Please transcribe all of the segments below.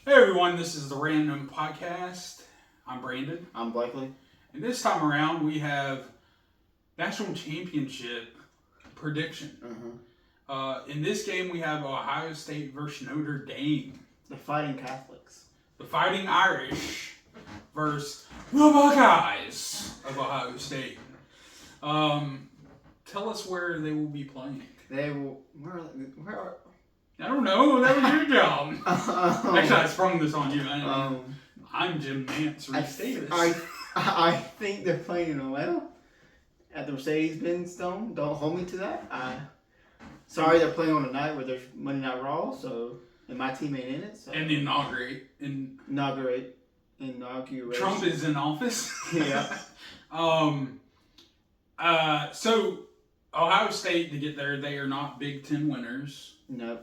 Hey everyone, this is the Random Podcast. I'm Brandon, I'm Blakely. and this time around we have National Championship prediction. In this game, we have Ohio State versus Notre Dame. The Fighting Catholics. The Fighting Irish versus the Buckeyes of Ohio State. Tell us where they will be playing. They will. Where are? I don't know. That was your job. Actually, I sprung this on you. Um, I'm Jim Nance. Restate this. I think they're playing in Atlanta at the Mercedes-Benz Dome. Don't hold me to that. Sorry, they're playing on a night where there's Monday Night Raw, and my team ain't in it. So. And inaugurate. Trump is in office. Yeah. So Ohio State, to get there, they are not Big Ten winners. No.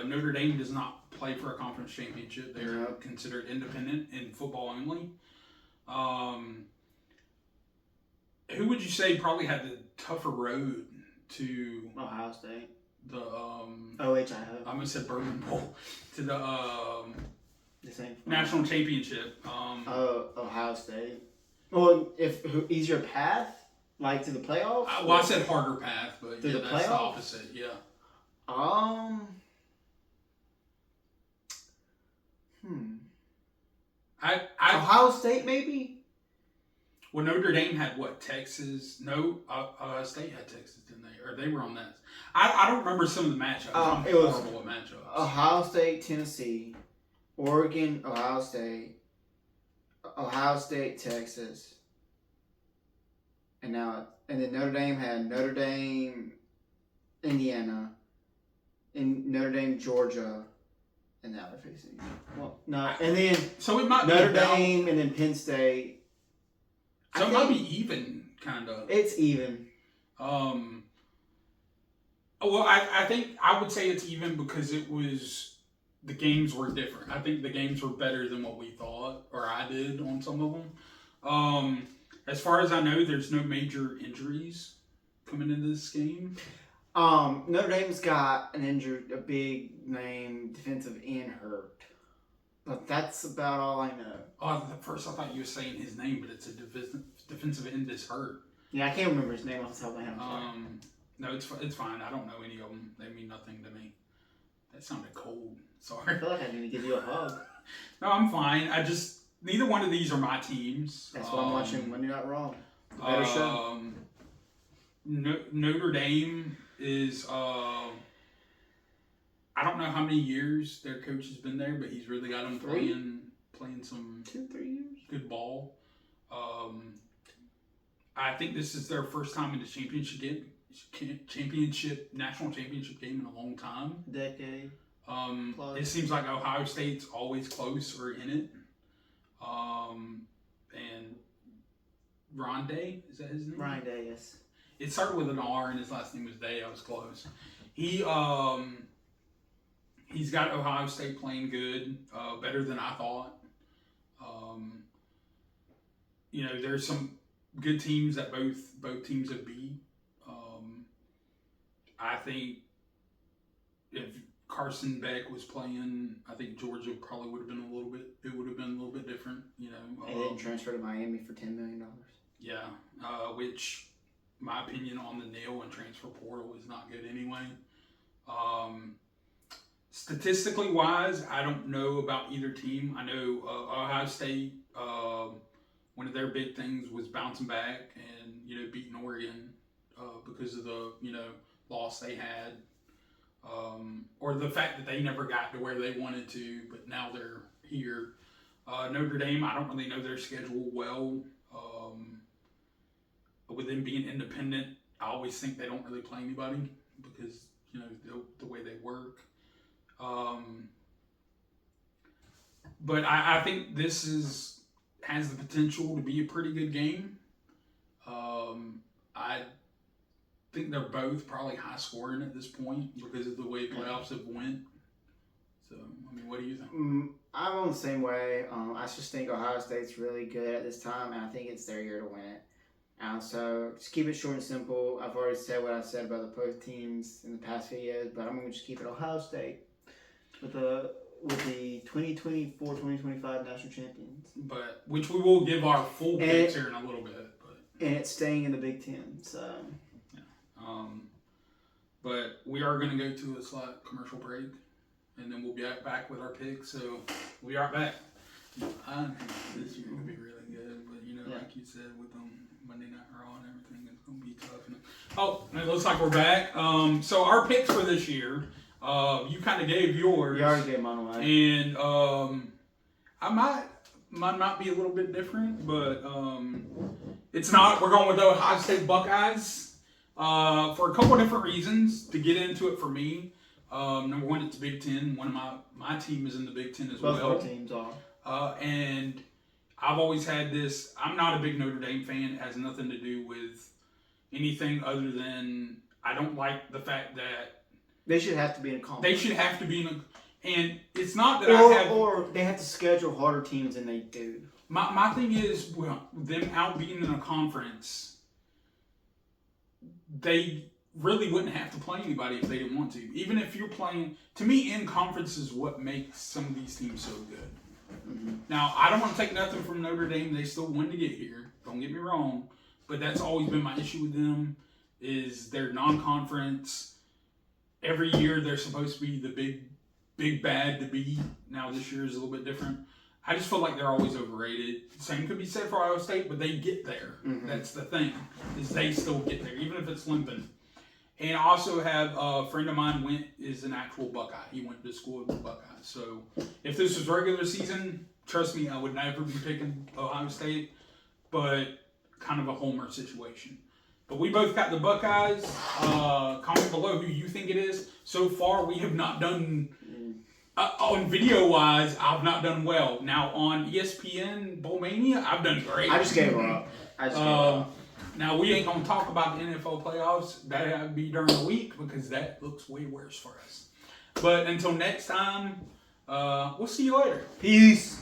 Notre Dame does not play for a conference championship. They are Nope. considered independent in football only. Who would you say probably had the tougher road to Ohio State. the OHIO. I almost said Bourbon Bowl to the The same. national championship? Ohio State. Well, easier path, like to the playoffs. Well, I said harder path, but To yeah, the that's the playoffs? opposite. Yeah. Ohio State maybe. Well, Notre Dame had what? Texas? No, Ohio State had Texas, didn't they? Or they were on that. I don't remember some of the matchups. I'm It was horrible at matchups. Ohio State, Tennessee, Oregon, Ohio State, Texas, and then Notre Dame had Notre Dame, Indiana, and Notre Dame, Georgia, and now they're facing. Well, no, and then So it might Notre be about, Dame, and then Penn State. So it might be even, kind of. It's even. Well, I think I would say it's even because the games were different. I think the games were better than what we thought, or I did on some of them. As far as I know, there's no major injuries coming into this game. Notre Dame's got a big name defensive end hurt. But that's about all I know. Oh, at first I thought you were saying his name, but it's a defensive end is hurt. Yeah, I can't remember his name off the top of my head. No, it's fine. I don't know any of them. They mean nothing to me. That sounded cold. I Sorry. feel like I need to give you a hug. No, I'm fine. Neither one of these are my teams. That's why I'm watching Monday Night Raw. The better show. Notre Dame is. I don't know how many years their coach has been there, but he's really got them playing some 2-3 years. good ball. I think this is their first time in the national championship game in a long time. Decade. It seems like Ohio State's always close or in it. And Rondé, is that his name? Ryan Day, yes. It started with an R and his last name was Day. I was close. He's got Ohio State playing good, better than I thought. There's some good teams that both teams have beat. I think if Carson Beck was playing, I think Georgia probably would have been a little bit different. They didn't transfer to Miami for $10 million. Yeah, which my opinion on the nail and transfer portal is not good anyway. Statistically wise, I don't know about either team. I know Ohio State, one of their big things was bouncing back and beating Oregon because of the loss they had, or the fact that they never got to where they wanted to, but now they're here. Notre Dame, I don't really know their schedule well. With them being independent, I always think they don't really play anybody because the way they work. But I think this has the potential to be a pretty good game. I think they're both probably high scoring at this point because of the way playoffs have went. So, what do you think? I'm on the same way. I just think Ohio State's really good at this time, and I think it's their year to win it. So just keep it short and simple. I've already said what I said about the both teams in the past videos, but I'm going to just keep it Ohio State with the 2024-2025 national champions. But which we will give our full And picks here in a little bit. And it's staying in the Big Ten. So. But we are going to go to a slight commercial break, and then we'll be back with our picks. So we'll be right back. I think this year will be really good, but like you said, with Monday Night Raw and everything, it's going to be tough. Oh, it looks like we're back. So our picks for this year, you kind of gave yours. You already gave mine away. And mine might be a little bit different, but it's not. We're going with the Ohio State Buckeyes. For a couple of different reasons. To get into it for me, number one, it's Big Ten. One of my team is in the Big Ten as well. Both our teams are. And I've always had this. I'm not a big Notre Dame fan. It has nothing to do with anything other than I don't like the fact that they should have to be in a conference. They should have to be in a. And it's not that or they have to schedule harder teams than they do. My thing is, well, them out being in a conference, they really wouldn't have to play anybody if they didn't want to. Even if you're playing, to me, in conference is what makes some of these teams so good. Mm-hmm. Now, I don't want to take nothing from Notre Dame. They still won to get here. Don't get me wrong. But that's always been my issue with them, is they're non-conference. Every year they're supposed to be the big bad to beat. Now this year is a little bit different. I just feel like they're always overrated. Same could be said for Iowa State, but they get there. Mm-hmm. That's the thing, is they still get there, even if it's limping. And I also have a friend of mine is an actual Buckeye. He went to school with the Buckeyes. So if this was regular season, trust me, I would never be picking Ohio State, but kind of a homer situation. But we both got the Buckeyes. Comment below who you think it is. So far, we have not done... on video-wise, I've not done well. Now, on ESPN Bowlmania, I've done great. I just gave her up. Now, we ain't going to talk about the NFL playoffs. That'll be during the week because that looks way worse for us. But until next time, we'll see you later. Peace.